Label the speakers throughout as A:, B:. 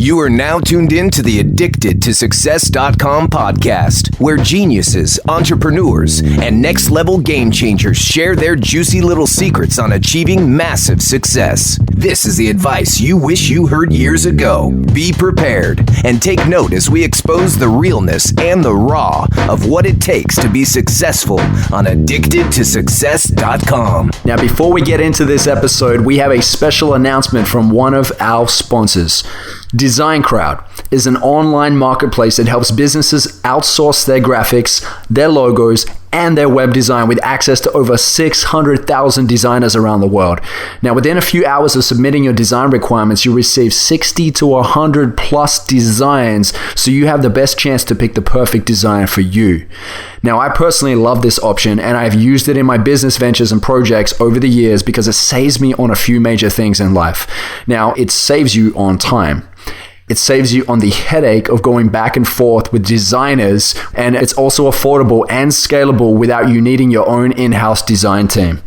A: You are now tuned in to the Addicted to Success.com podcast, where geniuses, entrepreneurs, and next level game changers share their juicy little secrets on achieving massive success. This is the advice you wish you heard years ago. Be prepared and take note as we expose the realness and the raw of what it takes to be successful on Addicted to Success.com.
B: Now, before we get into this episode, we have a special announcement from one of our sponsors. Design Crowd is an online marketplace that helps businesses outsource their graphics, their logos, and their web design with access to over 600,000 designers around the world. Now, within a few hours of submitting your design requirements, you receive 60 to 100 plus designs, so you have the best chance to pick the perfect design for you. Now, I personally love this option, and I've used it in my business ventures and projects over the years because it saves me on a few major things in life. Now, it saves you on time. It saves you on the headache of going back and forth with designers, and it's also affordable and scalable without you needing your own in-house design team.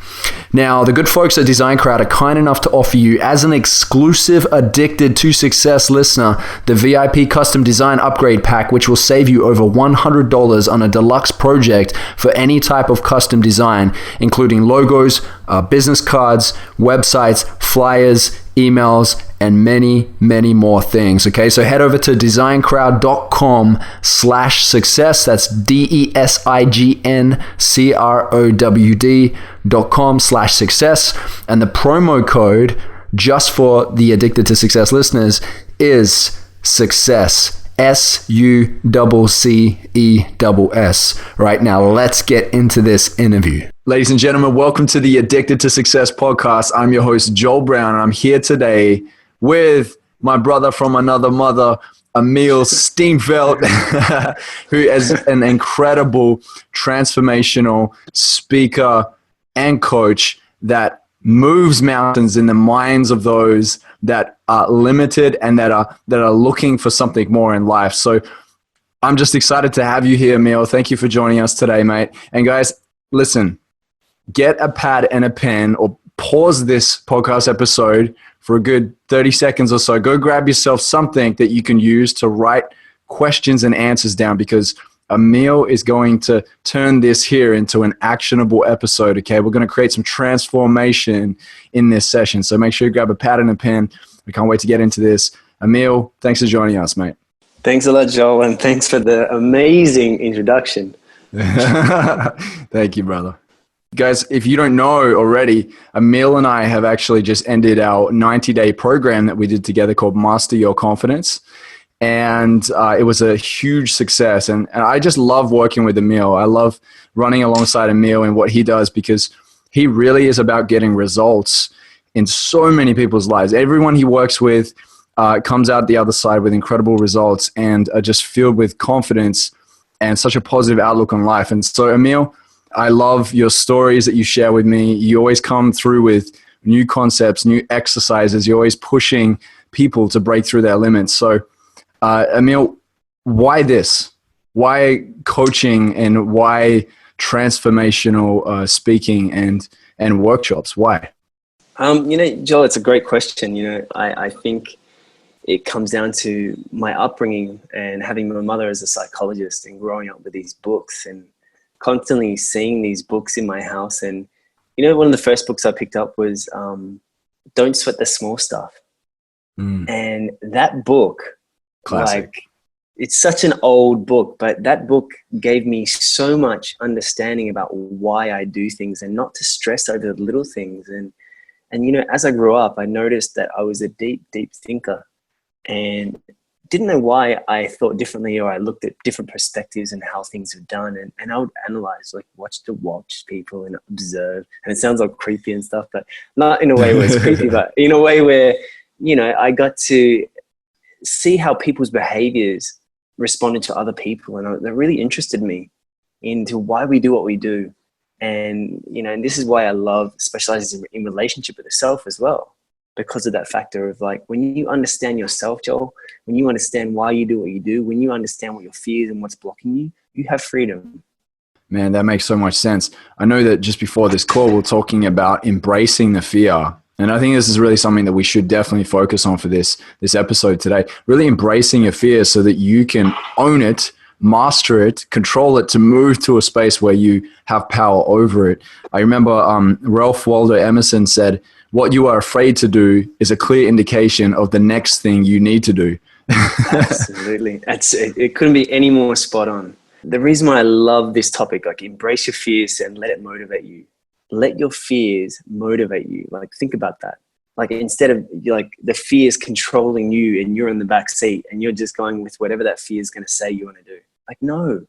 B: Now, the good folks at Design Crowd are kind enough to offer you, as an exclusive Addicted to Success listener, the VIP Custom Design Upgrade Pack, which will save you over $100 on a deluxe project for any type of custom design, including logos, business cards, websites, flyers, emails, and many, many more things. Okay, so head over to designcrowd.com/success. That's DESIGNCROWD.com/success. And the promo code just for the Addicted to Success listeners is success. SUCCESS. Right now, let's get into this interview. Ladies and gentlemen, welcome to the Addicted to Success podcast. I'm your host, Joel Brown, and I'm here today with my brother from another mother, Emile Steenveld, who is an incredible transformational speaker and coach that moves mountains in the minds of those that are limited and that are looking for something more in life. So I'm just excited to have you here, Emile. Thank you for joining us today, mate. And guys, listen, get a pad and a pen or pause this podcast episode for a good 30 seconds or so. Go grab yourself something that you can use to write questions and answers down, because Emile is going to turn this here into an actionable episode, okay? We're going to create some transformation in this session. So make sure you grab a pad and a pen. We can't wait to get into this. Emile, thanks for joining us, mate.
C: Thanks a lot, Joel, and thanks for the amazing introduction.
B: Thank you, brother. Guys, if you don't know already, Emile and I have actually just ended our 90-day program that we did together called Master Your Confidence. And it was a huge success. And I just love working with Emile. I love running alongside Emile and what he does, because he really is about getting results in so many people's lives. Everyone he works with comes out the other side with incredible results and are just filled with confidence and such a positive outlook on life. And so, Emile, I love your stories that you share with me. You always come through with new concepts, new exercises. You're always pushing people to break through their limits. So, Emile, why this? Why coaching and why transformational speaking and workshops? Why?
C: Joel, it's a great question. I think it comes down to my upbringing and having my mother as a psychologist and growing up with these books and constantly seeing these books in my house. And, one of the first books I picked up was Don't Sweat the Small Stuff. And that book,
B: classic.
C: It's such an old book, but that book gave me so much understanding about why I do things and not to stress over the little things. And as I grew up, I noticed that I was a deep, deep thinker and didn't know why I thought differently, or I looked at different perspectives and how things were done. And I would analyze, watch people and observe. And it sounds like creepy and stuff, but not in a way where it's creepy, but in a way where, I got to see how people's behaviors responded to other people. And that really interested me into why we do what we do. And, and this is why I love specializing in relationship with the self as well, because of that factor of when you understand yourself, Joel, when you understand why you do what you do, when you understand what your fears and what's blocking you, you have freedom.
B: Man, that makes so much sense. I know that just before this call, we're talking about embracing the fear And I think this is really something that we should definitely focus on for this episode today. Really embracing your fears so that you can own it, master it, control it, to move to a space where you have power over it. I remember Ralph Waldo Emerson said, "What you are afraid to do is a clear indication of the next thing you need to do."
C: Absolutely. It couldn't be any more spot on. The reason why I love this topic, like embrace your fears and let it motivate you. Let your fears motivate you. Like, think about that. Like, instead of like the fears controlling you and you're in the back seat and you're just going with whatever that fear is going to say you want to do. Like, no,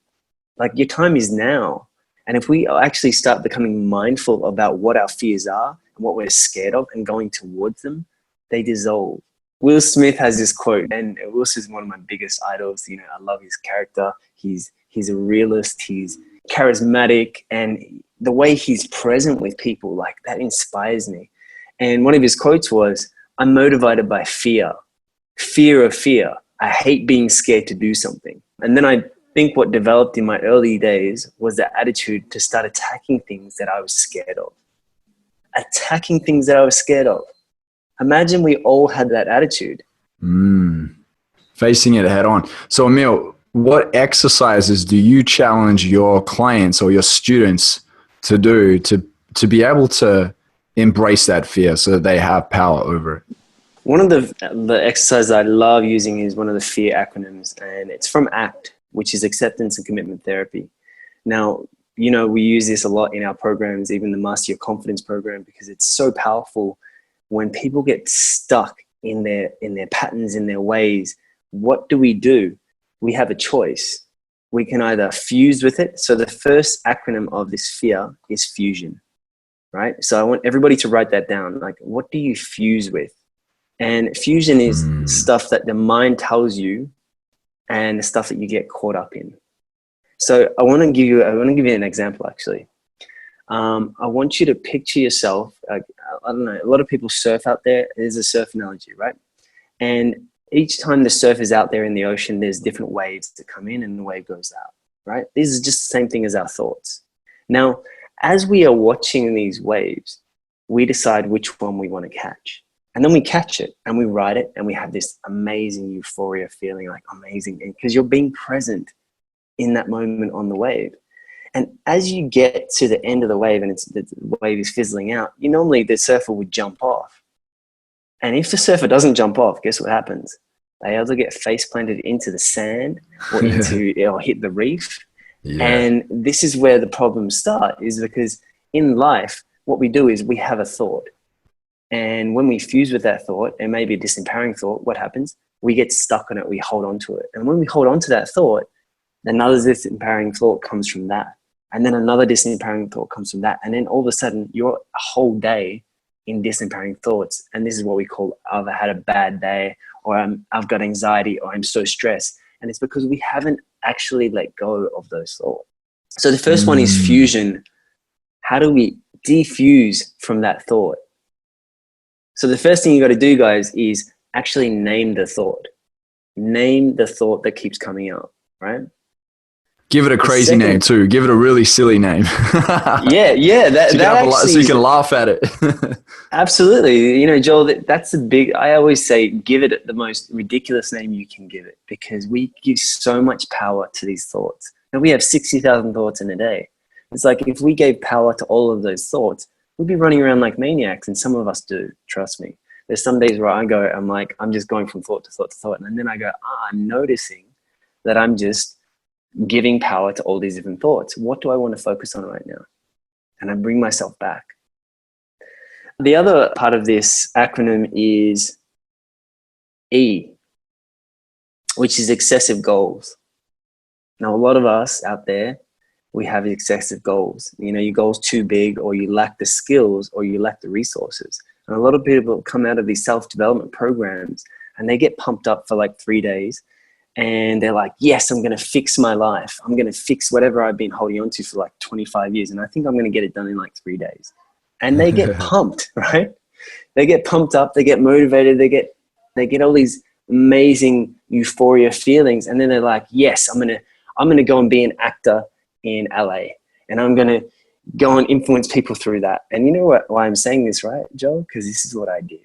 C: like your time is now. And if we actually start becoming mindful about what our fears are and what we're scared of and going towards them, they dissolve. Will Smith has this quote, and Will Smith is one of my biggest idols. You know, I love his character. He's a realist. He's charismatic, and the way he's present with people, like, that inspires me. And one of his quotes was, "I'm motivated by fear of fear. I hate being scared to do something." And then I think what developed in my early days was the attitude to start attacking things that I was scared of. Attacking things that I was scared of. Imagine we all had that attitude.
B: Facing it head on. So, Emile, what exercises do you challenge your clients or your students to do to be able to embrace that fear so that they have power over it?
C: One of the exercises I love using is one of the fear acronyms, and it's from ACT, which is Acceptance and Commitment Therapy. Now, you know, we use this a lot in our programs, even the Master Your Confidence program, because it's so powerful. When people get stuck in their patterns, in their ways, what do? We have a choice. We can either fuse with it. So the first acronym of this fear is fusion, right? So I want everybody to write that down. Like, what do you fuse with? And fusion is stuff that the mind tells you and the stuff that you get caught up in. So I want to give you an example, actually. I want you to picture yourself, I don't know, a lot of people surf out there. There's a surf analogy, right? And each time the surf is out there in the ocean, there's different waves that come in and the wave goes out, right? This is just the same thing as our thoughts. Now, as we are watching these waves, we decide which one we want to catch. And then we catch it and we ride it and we have this amazing euphoria feeling, like amazing, because you're being present in that moment on the wave. And as you get to the end of the wave and the wave is fizzling out, normally the surfer would jump off. And if the surfer doesn't jump off, guess what happens? They either get face planted into the sand or or hit the reef. Yeah. And this is where the problems start, is because in life, what we do is we have a thought. And when we fuse with that thought, and maybe a disempowering thought, what happens? We get stuck on it, we hold on to it. And when we hold on to that thought, another disempowering thought comes from that. And then another disempowering thought comes from that. And then all of a sudden, you're a whole day in disempowering thoughts. And this is what we call, I've had a bad day, or I've got anxiety, or I'm so stressed. And it's because we haven't actually let go of those thoughts. So the first one is fusion. How do we defuse from that thought? So the first thing you got to do, guys, is actually name the thought. Name the thought that keeps coming up, right?
B: Give it a crazy name too. Give it a really silly name.
C: Yeah.
B: So you can laugh at it.
C: Absolutely. Joel, that's the big, I always say, give it the most ridiculous name you can give it, because we give so much power to these thoughts. And we have 60,000 thoughts in a day. It's like, if we gave power to all of those thoughts, we'd be running around like maniacs. And some of us do, trust me. There's some days where I'm just going from thought to thought to thought. And then I go, I'm noticing that I'm just giving power to all these different thoughts. What do I want to focus on right now? And I bring myself back. The other part of this acronym is E, which is excessive goals. Now, a lot of us out there, we have excessive goals. Your goal's too big, or you lack the skills, or you lack the resources. And a lot of people come out of these self-development programs and they get pumped up for like 3 days. And they're like, yes, I'm going to fix my life. I'm going to fix whatever I've been holding on to for like 25 years. And I think I'm going to get it done in like 3 days. And they get pumped, right? They get pumped up. They get motivated. They get all these amazing euphoria feelings. And then they're like, yes, I'm going to go and be an actor in LA. And I'm going to go and influence people through that. And you know why I'm saying this, right, Joel? Because this is what I did.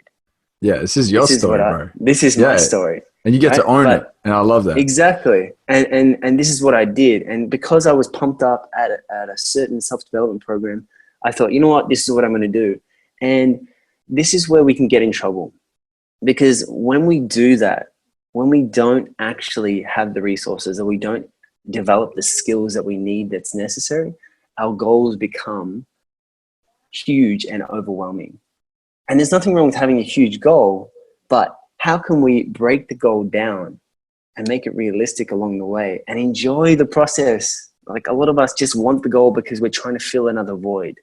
B: Yeah, this is your story, bro.
C: This is my story.
B: And you get to own it. And I love that.
C: Exactly. And this is what I did. And because I was pumped up at a certain self-development program, I thought, you know what, this is what I'm going to do. And this is where we can get in trouble. Because when we do that, when we don't actually have the resources or we don't develop the skills that we need that's necessary, our goals become huge and overwhelming. And there's nothing wrong with having a huge goal, but how can we break the goal down and make it realistic along the way and enjoy the process? Like a lot of us just want the goal because we're trying to fill another void.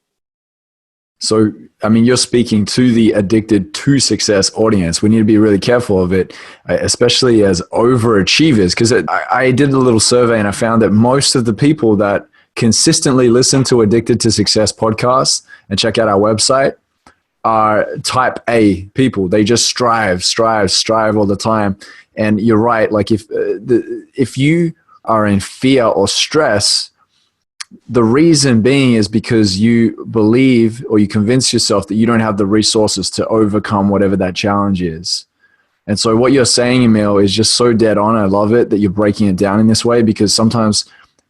B: So, I mean, you're speaking to the addicted to success audience. We need to be really careful of it, especially as overachievers, because I did a little survey and I found that most of the people that consistently listen to Addicted to Success podcasts and check out our website are type A people. They just strive all the time. And you're right. Like if you are in fear or stress, the reason being is because you believe or you convince yourself that you don't have the resources to overcome whatever that challenge is. And so what you're saying, Emile, is just so dead on. I love it that you're breaking it down in this way, because sometimes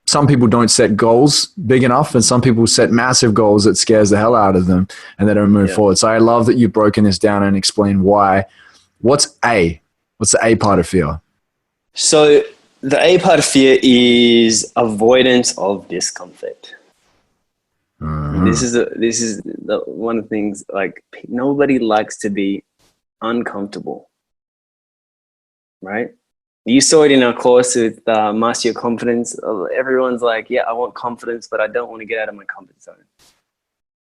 B: some people don't set goals big enough and some people set massive goals that scares the hell out of them and they don't move forward. So I love that you've broken this down and explained why. What's the A part of fear?
C: So the A part of fear is avoidance of discomfort. This is one of the things, like, nobody likes to be uncomfortable, right? You saw it in our course with Master Your Confidence. Everyone's like, yeah, I want confidence, but I don't want to get out of my comfort zone.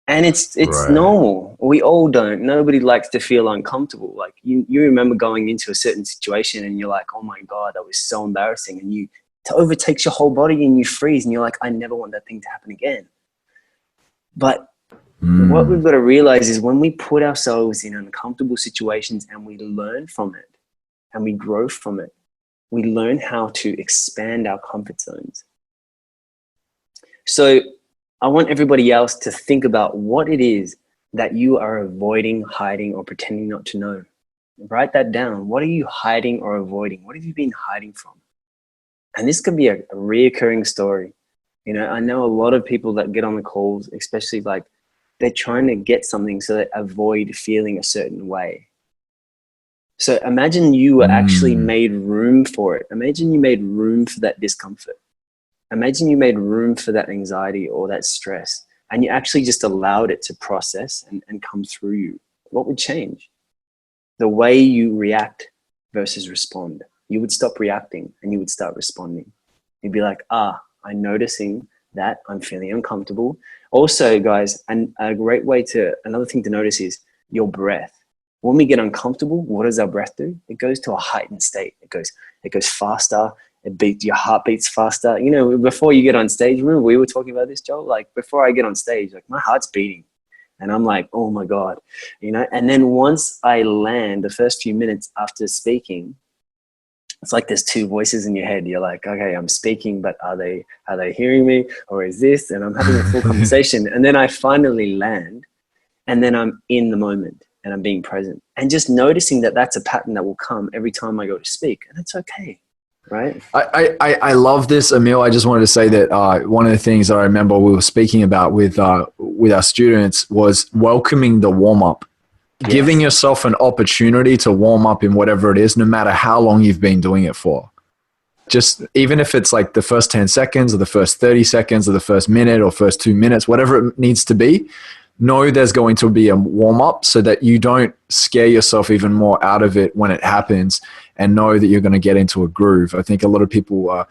C: And it's right. Normal. We all don't. Nobody likes to feel uncomfortable. Like you remember going into a certain situation and you're like, oh my God, that was so embarrassing. And it overtakes your whole body and you freeze and you're like, I never want that thing to happen again. But what we've got to realize is when we put ourselves in uncomfortable situations and we learn from it and we grow from it, we learn how to expand our comfort zones. So I want everybody else to think about what it is that you are avoiding, hiding, or pretending not to know. Write that down. What are you hiding or avoiding? What have you been hiding from? And this could be a reoccurring story. You know, I know a lot of people that get on the calls, especially like they're trying to get something so they avoid feeling a certain way. So imagine you actually made room for it. Imagine you made room for that discomfort. Imagine you made room for that anxiety or that stress and you actually just allowed it to process and come through you. What would change? The way you react versus respond. You would stop reacting and you would start responding. You'd be like, I'm noticing that I'm feeling uncomfortable. Also, guys, and another thing to notice is your breath. When we get uncomfortable, what does our breath do? It goes to a heightened state. It goes faster. Your heart beats faster. You know, before you get on stage, remember we were talking about this, Joel? Like before I get on stage, like my heart's beating and I'm like, oh my God, you know? And then once I land, the first few minutes after speaking, it's like there's two voices in your head. You're like, okay, I'm speaking, but are they hearing me or is this? And I'm having a full conversation. And then I finally land and then I'm in the moment and I'm being present and just noticing that that's a pattern that will come every time I go to speak. And it's okay. Right.
B: I love this, Emile. I just wanted to say that one of the things that I remember we were speaking about with our students was welcoming the warm up, giving yourself an opportunity to warm up in whatever it is, no matter how long you've been doing it for. Just even if it's like the first 10 seconds or the first 30 seconds or the first minute or first 2 minutes, whatever it needs to be, know there's going to be a warm up so that you don't scare yourself even more out of it when it happens, and know that you're going to get into a groove. I think a lot of people are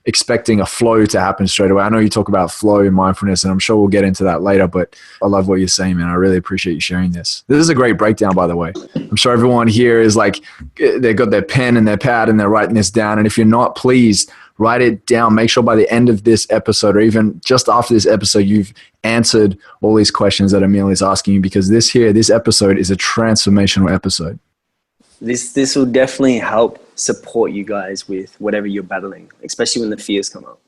B: expecting a flow to happen straight away. I know you talk about flow and mindfulness, and I'm sure we'll get into that later, but I love what you're saying, man. I really appreciate you sharing this. This is a great breakdown, by the way. I'm sure everyone here is like, they've got their pen and their pad and they're writing this down. And if you're not, please write it down. Make sure by the end of this episode, or even just after this episode, you've answered all these questions that Emile is asking you, because this episode is a transformational episode.
C: This will definitely help support you guys with whatever you're battling, especially when the fears come up.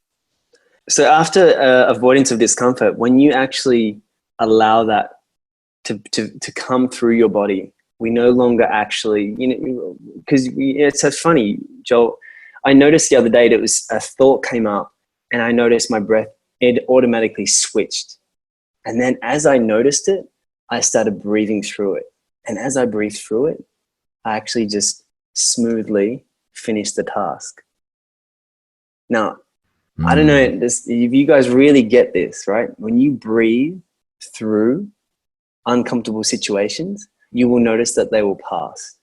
C: So after avoidance of discomfort, when you actually allow that to come through your body, we no longer actually, because it's so funny, Joel. I noticed the other day that a thought came up, and I noticed my breath, it automatically switched. And then as I noticed it, I started breathing through it. And as I breathed through it, I actually just smoothly finished the task. Now, I don't know if you guys really get this, right? When you breathe through uncomfortable situations, you will notice that they will pass,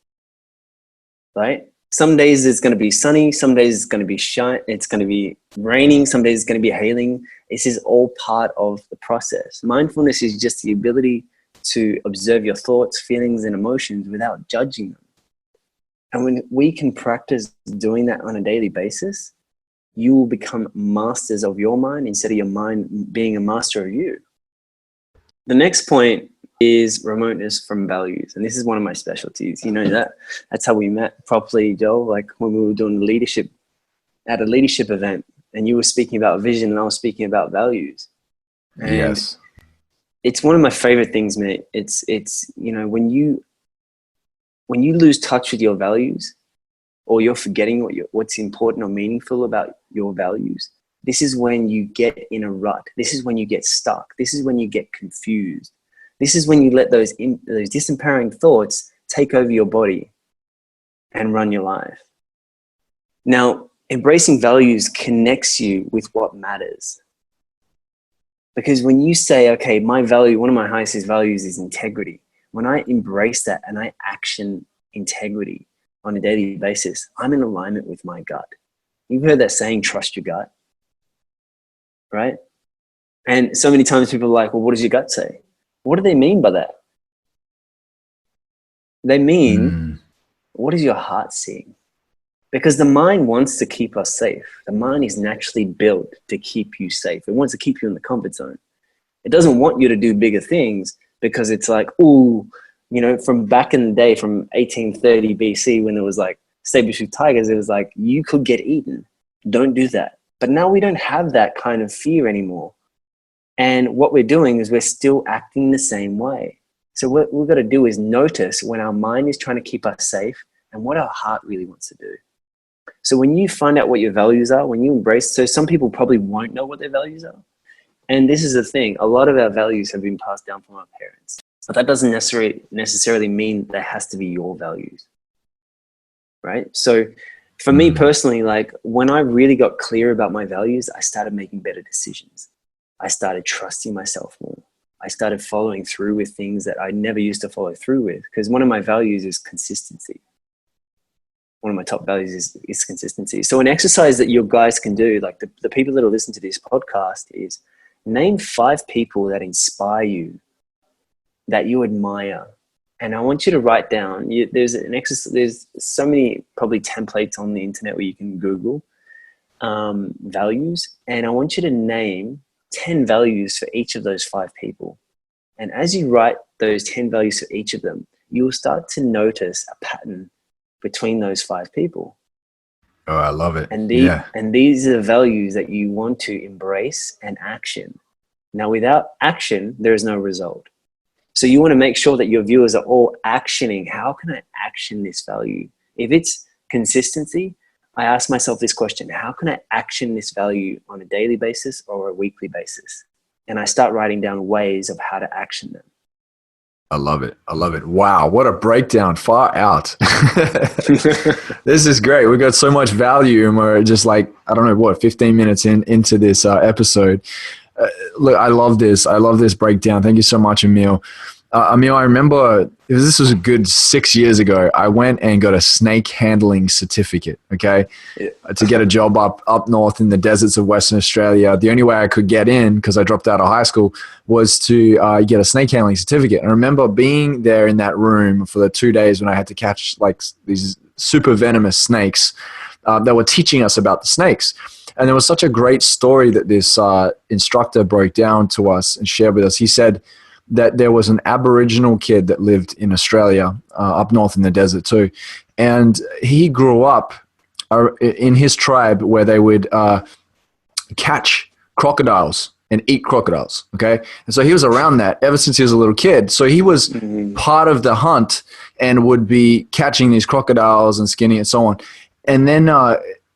C: right? Some days it's going to be sunny, some days it's going to be it's going to be raining, some days it's going to be hailing. This is all part of the process. Mindfulness is just the ability to observe your thoughts, feelings, and emotions without judging them. And when we can practice doing that on a daily basis, you will become masters of your mind instead of your mind being a master of you. The next point is remoteness from values. And this is one of my specialties. You know that's how we met properly, Joel, like when we were doing leadership at a leadership event, and you were speaking about vision and I was speaking about values. And
B: yes.
C: It's one of my favorite things, mate. It's when you lose touch with your values, or you're forgetting what's important or meaningful about your values, this is when you get in a rut. This is when you get stuck. This is when you get confused. This is when you let those disempowering thoughts take over your body and run your life. Now, embracing values connects you with what matters. Because when you say, okay, my value, one of my highest values is integrity. When I embrace that and I action integrity on a daily basis, I'm in alignment with my gut. You've heard that saying, trust your gut, right? And so many times people are like, well, what does your gut say? What do they mean by that? They mean, what is your heart seeing? Because the mind wants to keep us safe. The mind is naturally built to keep you safe. It wants to keep you in the comfort zone. It doesn't want you to do bigger things because it's like, ooh, from back in the day, from 1830 BC, when there was like saber-toothed tigers, it was like, you could get eaten. Don't do that. But now we don't have that kind of fear anymore. And what we're doing is we're still acting the same way. So what we've got to do is notice when our mind is trying to keep us safe and what our heart really wants to do. So when you find out what your values are, when you embrace, so some people probably won't know what their values are. And this is the thing, a lot of our values have been passed down from our parents. But that doesn't necessarily mean that has to be your values, right? So for me personally, like when I really got clear about my values, I started making better decisions. I started trusting myself more. I started following through with things that I never used to follow through with, because one of my values is consistency. One of my top values is consistency. So an exercise that you guys can do, like the people that will listen to this podcast, is name 5 people that inspire you, that you admire. And I want you to write down, there's an exercise, there's so many probably templates on the internet where you can Google values. And I want you to name 10 values for each of those 5 people. And as you write those 10 values for each of them, you will start to notice a pattern between those 5 people.
B: Oh, I love it.
C: And these are the values that you want to embrace and action. Now, without action, there is no result. So you want to make sure that your viewers are all actioning. How can I action this value? If it's consistency, I ask myself this question: how can I action this value on a daily basis or a weekly basis? And I start writing down ways of how to action them.
B: I love it. I love it. Wow. What a breakdown. Far out. This is great. We got so much value, and we're just like, 15 minutes into this episode. Look, I love this. I love this breakdown. Thank you so much, Emile. Emile, I remember this was a good 6 years ago. I went and got a snake handling certificate, okay, to get a job up north in the deserts of Western Australia. The only way I could get in, because I dropped out of high school, was to get a snake handling certificate. And I remember being there in that room for the 2 days when I had to catch like these super venomous snakes that were teaching us about the snakes. And there was such a great story that this instructor broke down to us and shared with us. He said that there was an Aboriginal kid that lived in Australia, up north in the desert too. And he grew up in his tribe where they would catch crocodiles and eat crocodiles. Okay. And so he was around that ever since he was a little kid. So he was part of the hunt and would be catching these crocodiles and skinning and so on. And then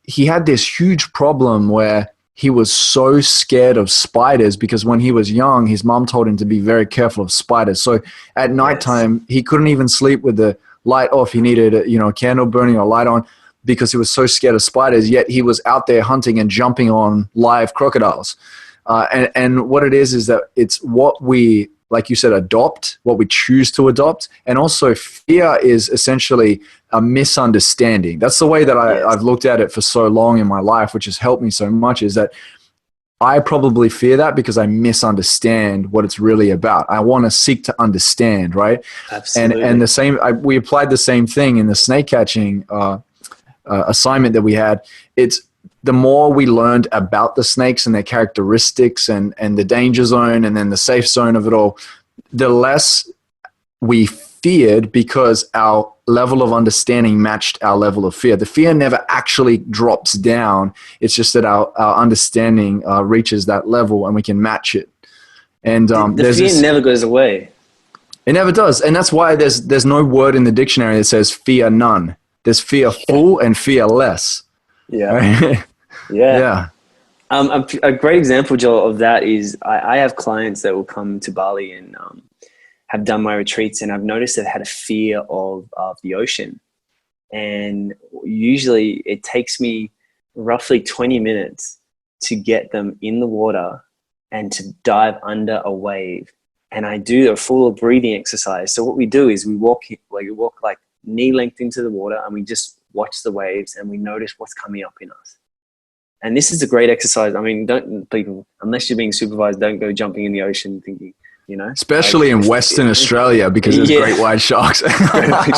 B: he had this huge problem where he was so scared of spiders because when he was young, his mom told him to be very careful of spiders. So at nighttime, he couldn't even sleep with the light off. He needed a candle burning or light on because he was so scared of spiders, yet he was out there hunting and jumping on live crocodiles. And what it is that it's what we, like you said, adopt, what we choose to adopt. And also fear is essentially a misunderstanding. That's the way that I've looked at it for so long in my life, which has helped me so much, is that I probably fear that because I misunderstand what it's really about. I want to seek to understand, right?
C: Absolutely.
B: And the same, we applied the same thing in the snake catching assignment that we had. It's the more we learned about the snakes and their characteristics and the danger zone and then the safe zone of it all, the less we feared because our level of understanding matched our level of fear. The fear never actually drops down. It's just that our understanding reaches that level and we can match it. And
C: the fear never goes away.
B: It never does. And that's why there's no word in the dictionary that says fear none. There's fearful and fearless.
C: Yeah.
B: Right?
C: Yeah. A great example, Joel, of that is I have clients that will come to Bali and have done my retreats, and I've noticed they've had a fear of the ocean. And usually it takes me roughly 20 minutes to get them in the water and to dive under a wave. And I do a full breathing exercise. So what we do is we walk like knee length into the water and we just watch the waves and we notice what's coming up in us. And this is a great exercise. I mean, unless you're being supervised, don't go jumping in the ocean thinking,
B: especially in Western Australia because there's great white sharks.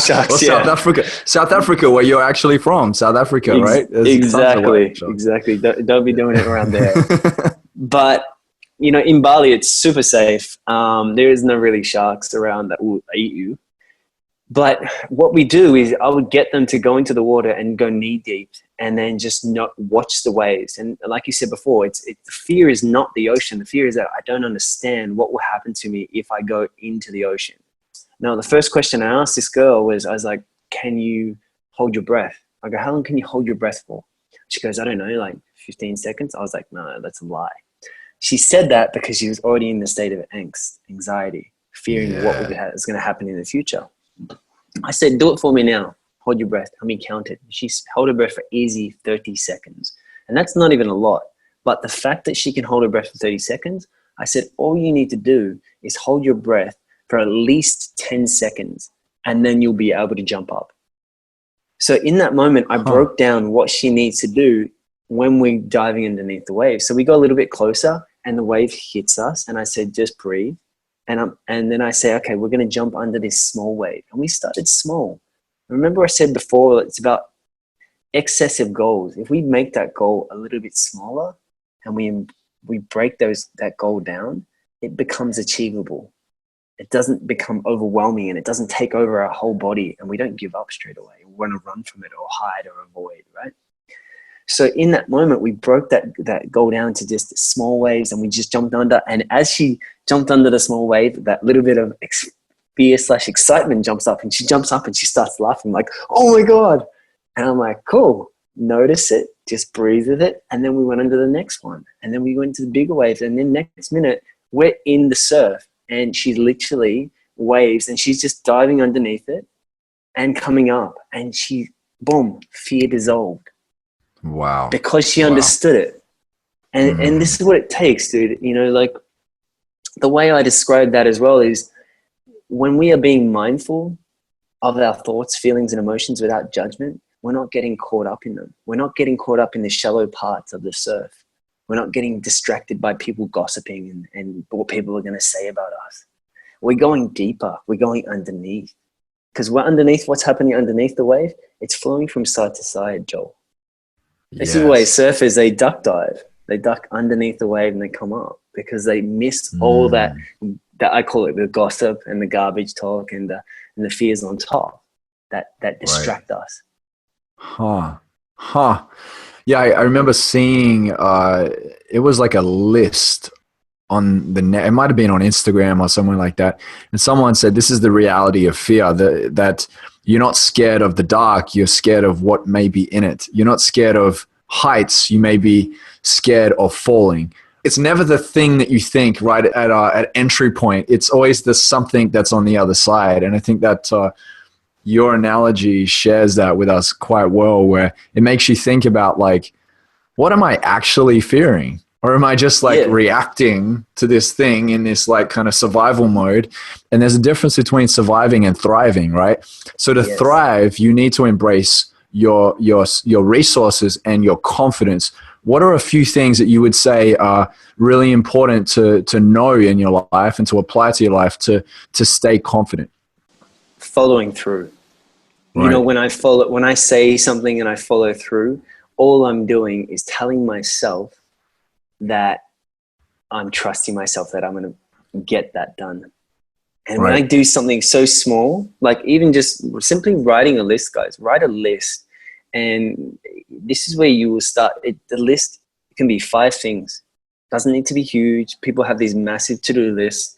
C: Sharks,
B: South Africa, where you're actually from, South Africa, right? There's
C: Exactly. Don't be doing it around there. But in Bali, it's super safe. There is no really sharks around that will eat you. But what we do is I would get them to go into the water and go knee deep and then just not watch the waves. And like you said before, the fear is not the ocean. The fear is that I don't understand what will happen to me if I go into the ocean. Now, the first question I asked this girl I was like, can you hold your breath? I go, how long can you hold your breath for? She goes, I don't know, like 15 seconds. I was like, no, that's a lie. She said that because she was already in the state of angst, anxiety, fearing what is going to happen in the future. I said, do it for me now. Hold your breath. Let me count it. She held her breath for easy 30 seconds. And that's not even a lot. But the fact that she can hold her breath for 30 seconds, I said, all you need to do is hold your breath for at least 10 seconds, and then you'll be able to jump up. So in that moment, I broke down what she needs to do when we're diving underneath the wave. So we got a little bit closer, and the wave hits us, and I said, just breathe. And then I say, okay, we're going to jump under this small wave. And we started small. Remember I said before, it's about excessive goals. If we make that goal a little bit smaller and we break that goal down, it becomes achievable. It doesn't become overwhelming and it doesn't take over our whole body, and we don't give up straight away. We want to run from it or hide or avoid, right? So in that moment, we broke that goal down to just small waves and we just jumped under. And as she jumped under the small wave, that little bit of fear/excitement jumps up, and she jumps up and she starts laughing like, oh my God. And I'm like, cool, notice it, just breathe with it. And then we went under the next one. And then we went to the bigger waves. And then next minute, we're in the surf and she literally waves and she's just diving underneath it and coming up. And boom, fear dissolved.
B: Wow.
C: Because she understood it. And this is what it takes, dude. Like the way I describe that as well is when we are being mindful of our thoughts, feelings, and emotions without judgment, we're not getting caught up in them. We're not getting caught up in the shallow parts of the surf. We're not getting distracted by people gossiping and what people are going to say about us. We're going deeper. We're going underneath. Because we're underneath what's happening underneath the wave. It's flowing from side to side, Joel. This is why surfers, they duck dive. They duck underneath the wave and they come up because they miss all that I call it the gossip and the garbage talk and the fears on top that distract us.
B: Yeah, I remember seeing it was like a list on the net. It might have been on Instagram or somewhere like that. And someone said, this is the reality of fear, that you're not scared of the dark. You're scared of what may be in it. You're not scared of heights. You may be scared of falling. It's never the thing that you think right at entry point. It's always the something that's on the other side. And I think that your analogy shares that with us quite well, where it makes you think about like, what am I actually fearing? Or am I just like reacting to this thing in this like kind of survival mode? And there's a difference between surviving and thriving, right? So to thrive, you need to embrace your resources and your confidence. What are a few things that you would say are really important to know in your life and to apply to your life to stay confident?
C: Following through.
B: Right.
C: You know, when I say something and I follow through, all I'm doing is telling myself that I'm trusting myself that I'm going to get that done. And when I do something so small, like even just simply writing a list, guys, write a list. And this is where you will start. The list can be 5 things. Doesn't need to be huge. People have these massive to-do lists.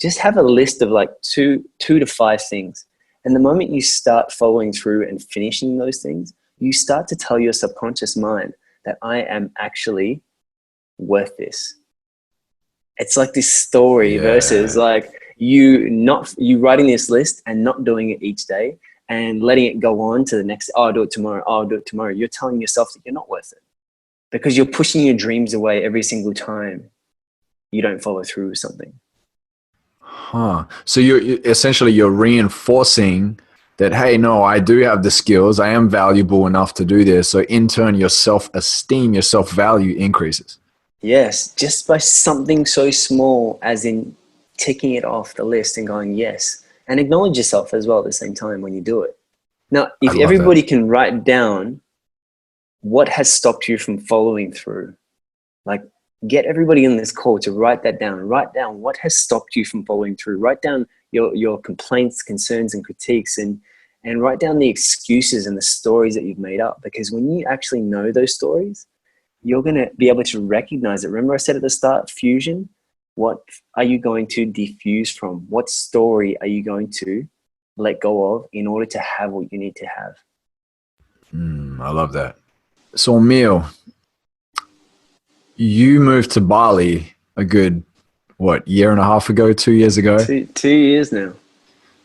C: Just have a list of like two to 5 things. And the moment you start following through and finishing those things, you start to tell your subconscious mind that I am actually worth this. It's like this story versus like you writing this list and not doing it each day and letting it go on to the next, oh, I'll do it tomorrow, oh, I'll do it tomorrow. You're telling yourself that you're not worth it because you're pushing your dreams away every single time you don't follow through with something.
B: So you're reinforcing that, hey, no, I do have the skills. I am valuable enough to do this. So in turn, your self-esteem, your self-value increases.
C: Yes, just by something so small as in ticking it off the list and going, yes, and acknowledge yourself as well at the same time when you do it. Now, if everybody can write down what has stopped you from following through, like get everybody in this call to write that down. Write down what has stopped you from following through. Write down your complaints, concerns, and critiques, and write down the excuses and the stories that you've made up. Because when you actually know those stories, you're going to be able to recognize it. Remember I said at the start, fusion? What are you going to diffuse from? What story are you going to let go of in order to have what you need to have?
B: I love that. So Emile, you moved to Bali a good, year and a half ago, 2 years ago?
C: 2 years now.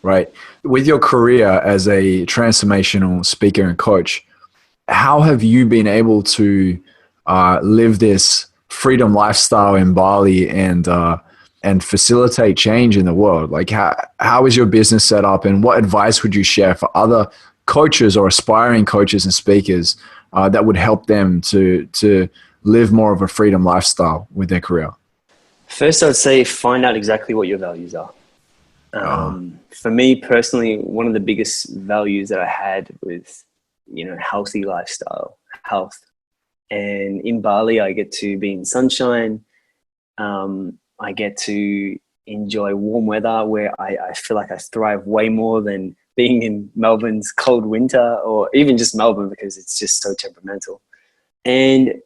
B: Right. With your career as a transformational speaker and coach, how have you been able to live this freedom lifestyle in Bali and facilitate change in the world? Like how is your business set up, and what advice would you share for other coaches or aspiring coaches and speakers that would help them to live more of a freedom lifestyle with their career? First,
C: I'd say find out exactly what your values are. For me personally, one of the biggest values that I had was, healthy lifestyle, health. And in Bali, I get to be in sunshine. I get to enjoy warm weather where I feel like I thrive way more than being in Melbourne's cold winter, or even just Melbourne because it's just so temperamental. And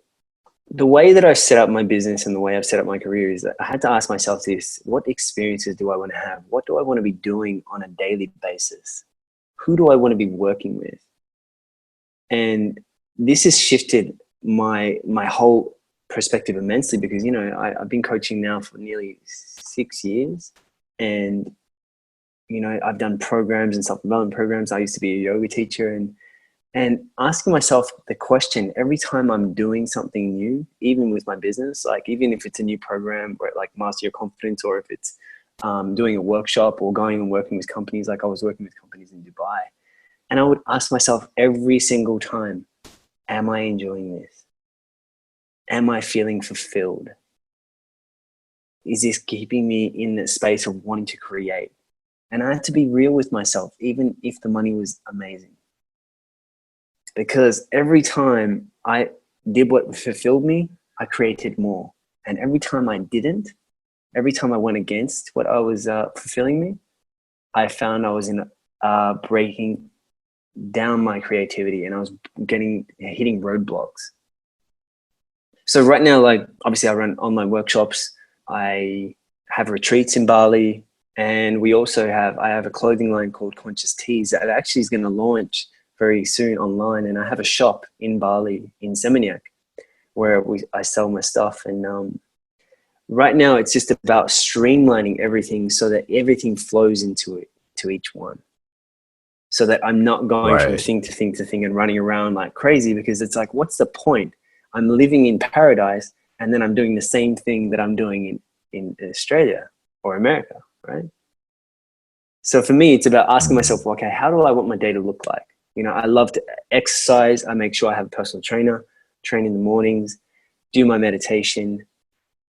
C: the way that I've set up my business and the way I've set up my career is that I had to ask myself this: what experiences do I want to have? What do I want to be doing on a daily basis? Who do I want to be working with? And this has shifted my whole perspective immensely because, I've been coaching now for nearly 6 years, and, I've done programs and self-development programs. I used to be a yoga teacher, and asking myself the question every time I'm doing something new, even with my business, like even if it's a new program or like Master Your Confidence, or if it's doing a workshop or going and working with companies, like I was working with companies in Dubai. And I would ask myself every single time, am I enjoying this? Am I feeling fulfilled? Is this keeping me in the space of wanting to create? And I had to be real with myself, even if the money was amazing. Because every time I did what fulfilled me, I created more. And every time I didn't, every time I went against what I was fulfilling me, I found I was breaking down my creativity, and I was hitting roadblocks. So right now, like obviously I run online workshops. I have retreats in Bali, and I have a clothing line called Conscious Teas that actually is going to launch very soon online. And I have a shop in Bali in Seminyak where I sell my stuff. And right now it's just about streamlining everything so that everything flows to each one. So that I'm not going from thing to thing to thing and running around like crazy, because it's like, what's the point? I'm living in paradise and then I'm doing the same thing that I'm doing in Australia or America, right? So for me, it's about asking myself, okay, how do I want my day to look like? You know, I love to exercise. I make sure I have a personal trainer, train in the mornings, do my meditation,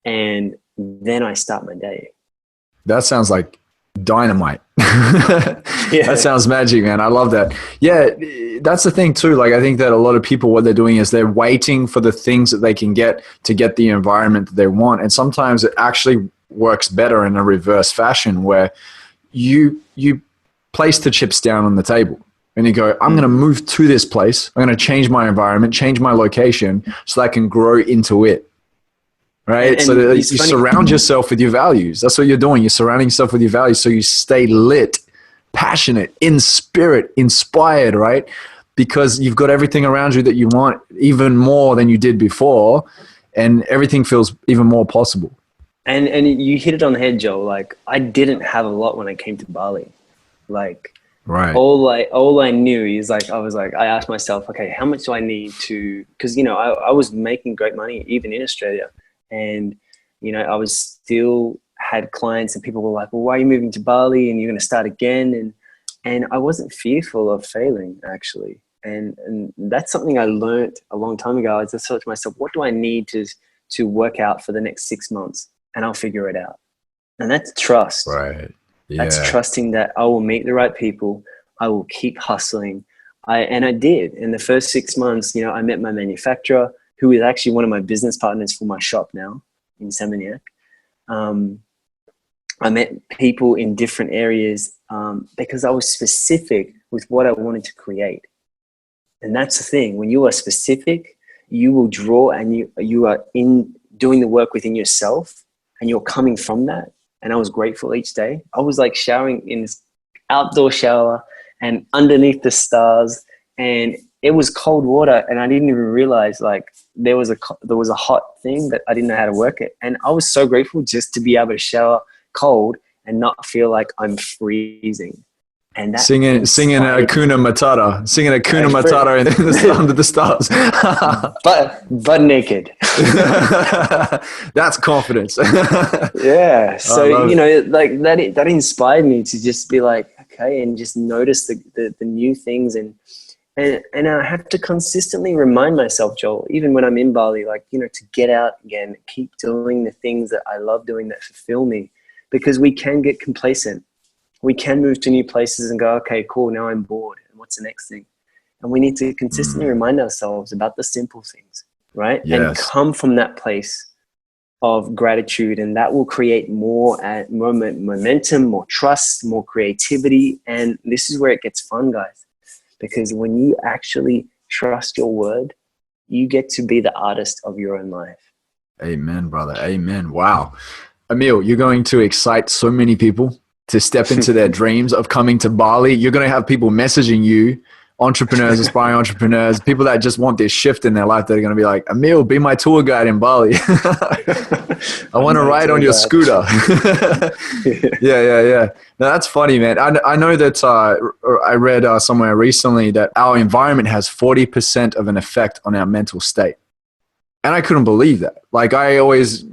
C: and then I start my day.
B: That sounds like dynamite. That sounds magic, man. I love that. Yeah, that's the thing too. Like, I think that a lot of people, what they're doing is they're waiting for the things that they can get to get the environment that they want. And sometimes it actually works better in a reverse fashion, where you place the chips down on the table and you go, I'm going to move to this place. I'm going to change my environment, change my location so that I can grow into it. Right. And so that you surround yourself with your values. That's what you're doing. You're surrounding yourself with your values so you stay lit, passionate, in spirit, inspired, right? Because you've got everything around you that you want even more than you did before, and everything feels even more possible.
C: And you hit it on the head, Joel. Like, I didn't have a lot when I came to Bali. Like, all I knew is like, I asked myself, okay, how much do I need to, because, you know, I was making great money even in Australia. And, you know, I was still had clients and people were like, well, why are you moving to Bali and you're going to start again? And I wasn't fearful of failing, actually. And that's something I learned a long time ago. I just thought to myself, what do I need to work out for the next 6 months? And I'll figure it out. And that's trust.
B: Right. Yeah.
C: That's trusting that I will meet the right people. I will keep hustling. And I did. In the first 6 months, you know, I met my manufacturer, who is actually one of my business partners for my shop now in Seminyak. I met people in different areas because I was specific with what I wanted to create. And that's the thing. When you are specific, you will draw, and you are in doing the work within yourself, and you're coming from that. And I was grateful each day. I was like showering in this outdoor shower and underneath the stars, and it was cold water, and I didn't even realize like there was a hot thing that I didn't know how to work it. And I was so grateful just to be able to shower cold and not feel like I'm freezing. And that
B: singing a Hakuna Matata, under the stars,
C: but naked.
B: That's confidence.
C: Yeah. So, you know, like that inspired me to just be like, okay, and just notice the new things. And I have to consistently remind myself, Joel, even when I'm in Bali, like, you know, to get out again, keep doing the things that I love doing that fulfill me, because we can get complacent. We can move to new places and go, okay, cool, now I'm bored. And what's the next thing? And we need to consistently remind ourselves about the simple things, right?
B: Yes.
C: And come from that place of gratitude, and that will create more momentum, more trust, more creativity. And this is where it gets fun, guys, because when you actually trust your word, you get to be the artist of your own life.
B: Amen, brother. Amen. Wow. Emile, you're going to excite so many people to step into their dreams of coming to Bali. You're going to have people messaging you, entrepreneurs, aspiring entrepreneurs, people that just want this shift in their life. They're going to be like, Emile, be my tour guide in Bali. I want to ride on your scooter. Yeah. Now that's funny, man. I know that I read somewhere recently that our environment has 40% of an effect on our mental state. And I couldn't believe that. Like, I always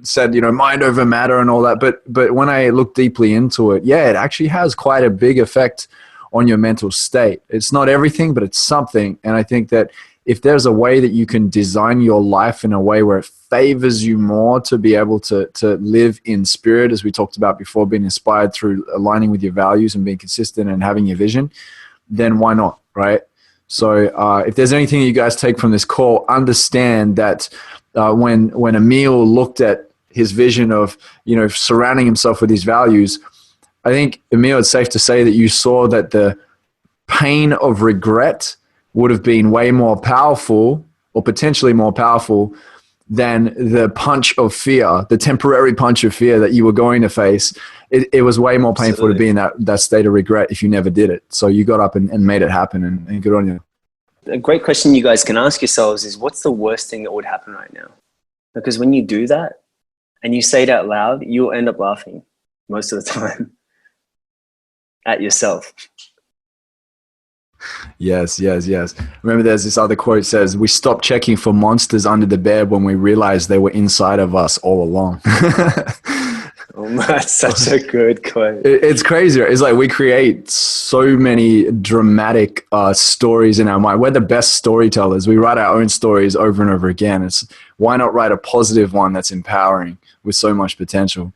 B: said, you know, mind over matter and all that. But when I look deeply into it, yeah, it actually has quite a big effect on your mental state. It's not everything, but it's something. And I think that if there's a way that you can design your life in a way where it favors you more to be able to live in spirit, as we talked about before, being inspired through aligning with your values and being consistent and having your vision, then why not, right? So if there's anything that you guys take from this call, understand that when Emile looked at his vision of, you know, surrounding himself with his values, I think, Emile, it's safe to say that you saw that the pain of regret would have been way more powerful, or potentially more powerful, than the punch of fear, the temporary punch of fear that you were going to face. It was way more painful to be in that state of regret if you never did it. So you got up and made it happen, and good on you.
C: A great question you guys can ask yourselves is, what's the worst thing that would happen right now? Because when you do that and you say it out loud, you'll end up laughing most of the time at yourself.
B: Yes. Remember, there's this other quote that says, "We stopped checking for monsters under the bed when we realized they were inside of us all along."
C: Oh, that's such a good quote.
B: It's crazy. It's like we create so many dramatic stories in our mind. We're the best storytellers. We write our own stories over and over again. Why not write a positive one that's empowering with so much potential?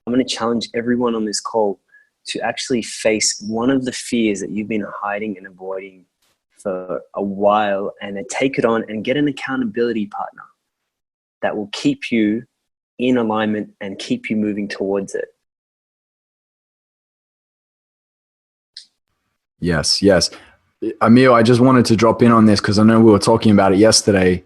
C: I'm going to challenge everyone on this call to actually face one of the fears that you've been hiding and avoiding for a while, and then take it on and get an accountability partner that will keep you in alignment and keep you moving towards it.
B: Yes. Emile, I just wanted to drop in on this because I know we were talking about it yesterday.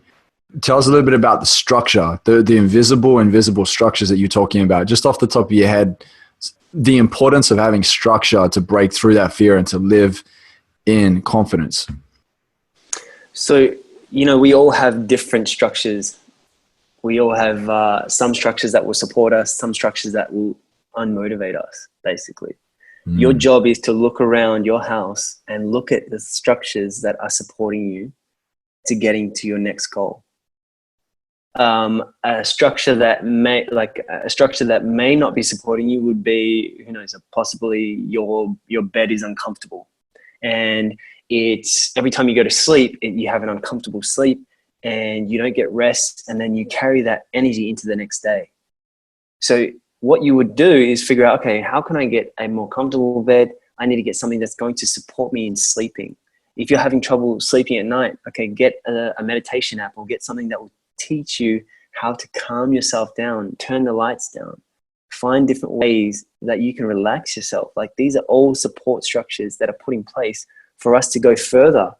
B: Tell us a little bit about the structure, the invisible structures that you're talking about. Just off the top of your head, the importance of having structure to break through that fear and to live in confidence.
C: So, we all have different structures. We all have some structures that will support us, some structures that will unmotivate us, basically. Your job is to look around your house and look at the structures that are supporting you to getting to your next goal. A structure that may not be supporting you would be, possibly your bed is uncomfortable, and it's every time you go to sleep, you have an uncomfortable sleep, and you don't get rest, and then you carry that energy into the next day. So what you would do is figure out, okay, how can I get a more comfortable bed? I need to get something that's going to support me in sleeping. If you're having trouble sleeping at night, okay, get a meditation app or get something that will teach you how to calm yourself down, turn the lights down, find different ways that you can relax yourself. Like, these are all support structures that are put in place for us to go further.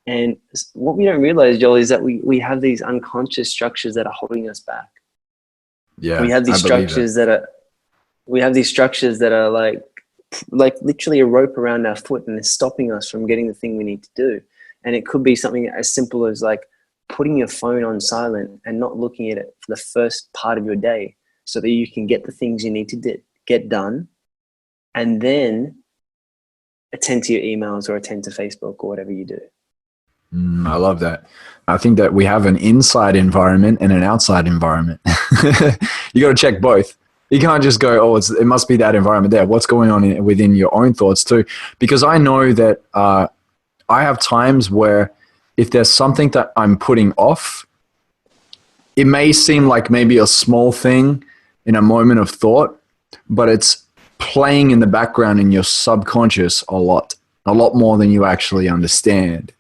C: And what we don't realize, Joel, is that we have these unconscious structures that are holding us back.
B: Yeah,
C: we have these structures that are like literally a rope around our foot, and it's stopping us from getting the thing we need to do. And it could be something as simple as like putting your phone on silent and not looking at it for the first part of your day, so that you can get the things you need to get done, and then attend to your emails or attend to Facebook or whatever you do.
B: I love that. I think that we have an inside environment and an outside environment. You got to check both. You can't just go, it must be that environment there. What's going on within your own thoughts too? Because I know that I have times where if there's something that I'm putting off, it may seem like maybe a small thing in a moment of thought, but it's playing in the background in your subconscious a lot more than you actually understand.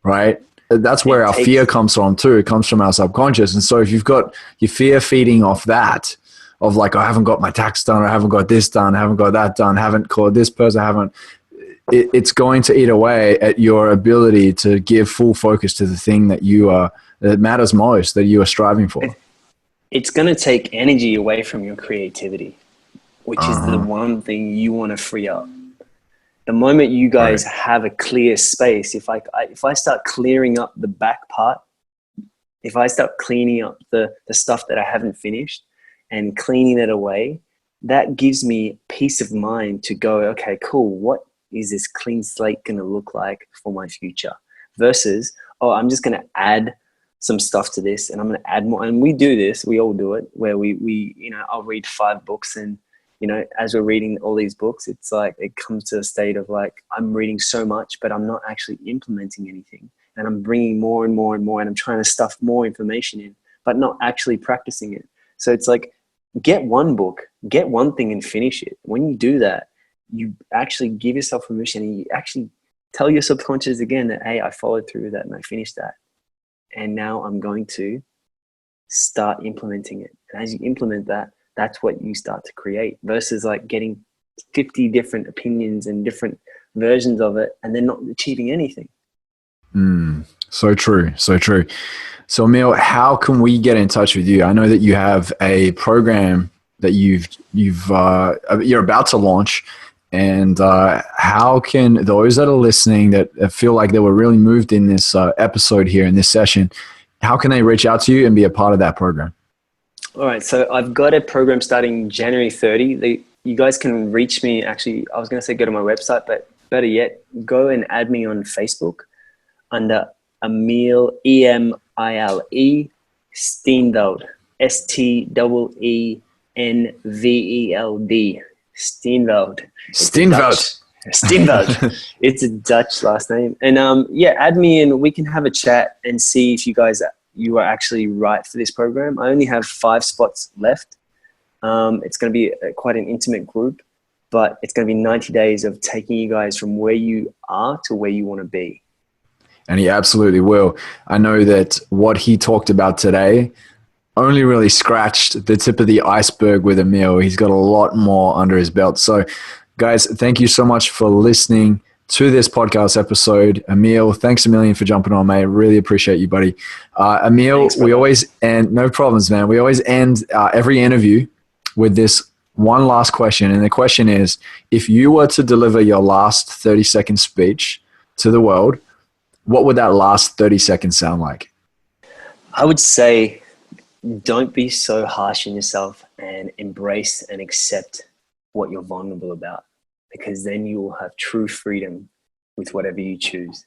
B: Right? That's where our fear comes from too. It comes from our subconscious. And so if you've got your fear feeding off that, of like, I haven't got my tax done, or I haven't got this done, I haven't got that done, I haven't called this person, it's going to eat away at your ability to give full focus to the thing that that matters most, that you are striving for.
C: It's going to take energy away from your creativity, which is the one thing you want to free up. The moment you guys have a clear space, if I start clearing up the back part, if I start cleaning up the stuff that I haven't finished and cleaning it away, that gives me peace of mind to go, okay, cool, what is this clean slate going to look like for my future? Versus, I'm just going to add some stuff to this, and I'm going to add more. And we do this, we all do it, where we I'll read 5 books, and as we're reading all these books, it's like it comes to a state of like, I'm reading so much, but I'm not actually implementing anything. And I'm bringing more and more and more, and I'm trying to stuff more information in, but not actually practicing it. So it's like, get one book, get one thing and finish it. When you do that, you actually give yourself permission, and you actually tell your subconscious again that, hey, I followed through with that and I finished that. And now I'm going to start implementing it. And as you implement that, that's what you start to create, versus like getting 50 different opinions and different versions of it and then not achieving anything.
B: So true. So true. So Emile, how can we get in touch with you? I know that you have a program that you're about to launch, and how can those that are listening that feel like they were really moved in this episode here in this session, how can they reach out to you and be a part of that program?
C: All right, so I've got a program starting January 30. You guys can reach me. Actually, I was going to say go to my website, but better yet, go and add me on Facebook under Emile, Emile Steenveld, Steenveld, Steenveld. Steenveld. It's a Dutch last name. And add me and we can have a chat and see if you are actually right for this program. I only have 5 spots left. It's going to be quite an intimate group, but it's going to be 90 days of taking you guys from where you are to where you want to be.
B: And he absolutely will. I know that what he talked about today only really scratched the tip of the iceberg with Emile. He's got a lot more under his belt. So, guys, thank you so much for listening to this podcast episode. Emile, thanks a million for jumping on, mate. Really appreciate you, buddy. Emile,
C: thanks,
B: we always end, no problems, man. We always end every interview with this one last question. And the question is, if you were to deliver your last 30-second speech to the world, what would that last 30 seconds sound like?
C: I would say don't be so harsh on yourself and embrace and accept what you're vulnerable about, because then you will have true freedom with whatever you choose.